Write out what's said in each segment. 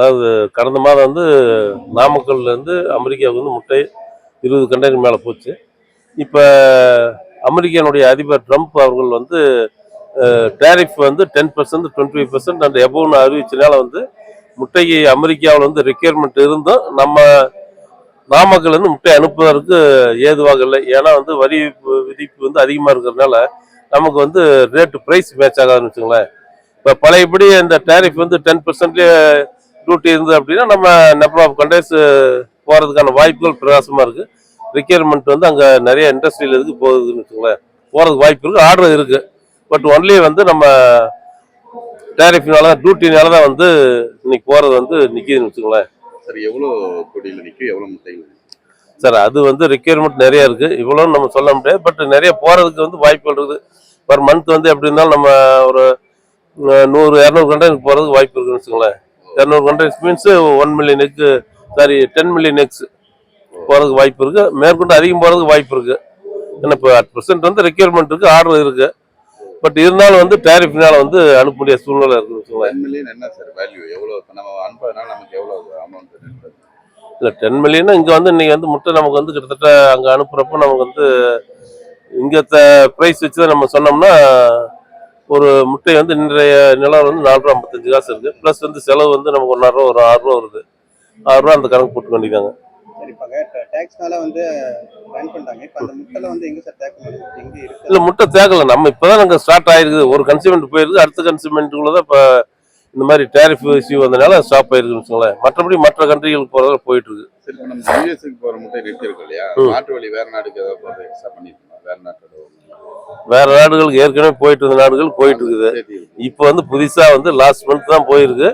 அதாவது கடந்த மாதம் வந்து நாமக்கல்லேருந்து அமெரிக்காவுக்கு வந்து முட்டை 20 கண்டெய்னர் மேலே போச்சு. இப்போ அமெரிக்கானுடைய அதிபர் ட்ரம்ப் அவர்கள் வந்து டேரிஃப் வந்து 10% 25% அண்ட் எபோவ்னு அறிவிச்சனால வந்து முட்டைக்கு அமெரிக்காவில் வந்து ரெக்யர்மெண்ட் இருந்தும் நம்ம நாமக்கல் வந்து முட்டை அனுப்புவதற்கு ஏதுவாக இல்லை. ஏன்னா வந்து வரி விதிப்பு வந்து அதிகமாக இருக்கிறதுனால நமக்கு வந்து ரேட்டு ப்ரைஸ் மேட்ச் ஆகாதுன்னு வச்சுங்களேன். இப்போ பழையபடி இந்த டேரிஃப் வந்து 10% டியூட்டி இருந்தது அப்படின்னா நம்ம நம்பர் ஆஃப் கண்டேஸ் போகிறதுக்கான வாய்ப்புகள் பிரகாசமாக இருக்குது. ரிக்யர்மெண்ட் வந்து அங்கே நிறைய இண்டஸ்ட்ரியில் இருக்குது போகுதுன்னு வச்சுங்களேன், போகிறதுக்கு வாய்ப்பு இருக்குது, ஆர்டர் இருக்குது. பட் ஒன்லி வந்து நம்ம டேரிஃப்னால டியூட்டினால தான் வந்து இன்னைக்கு போகிறது வந்து நிற்கிதுன்னு வச்சுங்களேன். சார் எவ்வளோ கொடியில் நிற்கும், எவ்வளோ முட்டையில்? சார் அது வந்து ரிக்யர்மெண்ட் நிறைய இருக்குது, இவ்வளோன்னு நம்ம சொல்ல முடியாது. பட் நிறைய போகிறதுக்கு வந்து வாய்ப்புகள் இருக்குது. பர் மந்த் வந்து எப்படி இருந்தாலும் நம்ம ஒரு 100-200 கண்டெய்னர் போகிறதுக்கு வாய்ப்பு இருக்குன்னு வச்சுங்களேன். 200 containers means 1 million X, sorry 10 million X போகிறதுக்கு வாய்ப்பு இருக்குது. மேற்கொண்டு அதிகம் போகிறதுக்கு வாய்ப்பு இருக்குது. ஏன்னா இப்போ அட் ப்ரெசென்ட் வந்து ரெக்யர்மெண்ட் இருக்குது, ஆர்டர் இருக்குது. பட் இருந்தாலும் வந்து டேரிஃப்னால வந்து அனுப்ப முடியாத சூழ்நிலை இருக்குன்னு வச்சுங்களேன். 10 மில்லியன் என்ன சார் வேல்யூ? எவ்வளோ நம்ம அனுப்புறதுனால நமக்கு எவ்வளோ அமௌண்ட்? இல்லை 10 மில்லியன் இங்கே வந்து இன்னைக்கு வந்து முட்டை நமக்கு வந்து கிட்டத்தட்ட அங்கே அனுப்புகிறப்போ நமக்கு வந்து இங்கே ப்ரைஸ் வச்சு தான் நம்ம சொன்னோம்னா ஒரு முட்டை வந்து இன்றைய நிலம் வந்து 4.55 ரூபா இருக்குது. ப்ளஸ் வந்து செலவு வந்து நமக்கு 1.5 ரூபா, ஒரு 6 ரூபா வருது. 6 ரூபா அந்த கணக்கு போட்டு வேண்டியதாங்க. இல்லை முட்டை தேக்கல, நம்ம இப்போதான் நாங்கள் ஸ்டார்ட் ஆயிருக்குது. ஒரு கன்சியூமெண்ட் போயிருக்கு, அடுத்த கன்சியூமெண்ட்டுக்குள்ள தான் இப்போ இந்த மாதிரி டேரிஃப் இஷ்யூ வந்தனால ஸ்டாப் ஆயிருக்குன்னு வச்சுங்களேன். மற்றபடி மற்ற கண்ட்ரிகளுக்கு போகிறதால போயிட்டு இருக்கு. சரி, இப்போ நம்ம யூஎஸ்க்கு போகிற முட்டை நிறுத்தி இருக்கு இல்லையா, நாட்டு வழி வேற நாடுக்கு ஏதாவது போகிறது எக்ஸ்ட்ரா பண்ணிருக்கோம்? வேற நாடுகளுக்கு ஏற்கனவே போயிட்டு இருந்த நாடுகள் போயிட்டு இருக்குது. இப்போ வந்து புதுசா வந்து லாஸ்ட் மந்த் தான் போயிருக்கு.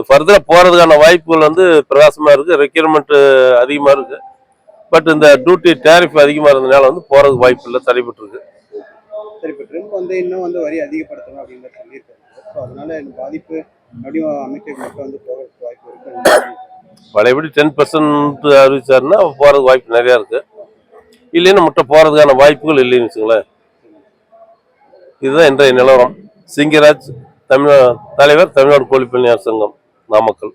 ஃபர்தரா போறதுக்கான வாய்ப்புகள் வந்து பிரகாசமா இருக்கு. ரெக்யர்மெண்ட் அதிகமா இருக்கு. பட் இந்த டியூட்டி டேரிஃப் அதிகமா இருந்தனால வந்து போறதுக்கு வாய்ப்பு இல்லை, தடைபட்டு இருக்கு. சரி, இப்போ ட்ரம்ப் வந்து இன்னும் வந்து வரி அதிகப்படுத்தணும் அப்படின்னு சொல்லியிருக்காரு. ஸோ அதனால இந்த பாதிப்பு மறுபடியும் அமெரிக்காவுக்கு வந்து போகிறதுக்கு வாய்ப்பு இருக்கு. பழையபடி 10% அறிவிச்சாருன்னா போறதுக்கு வாய்ப்பு நிறைய இருக்கு. இல்லைன்னு முட்டை போறதுக்கான வாய்ப்புகள் இல்லைன்னு வச்சுங்களேன். இதுதான் இன்றைய நிலவரம். சிங்கராஜ், தலைவர், தமிழ்நாடு கோழி பண்ணையார் சங்கம், நாமக்கல்.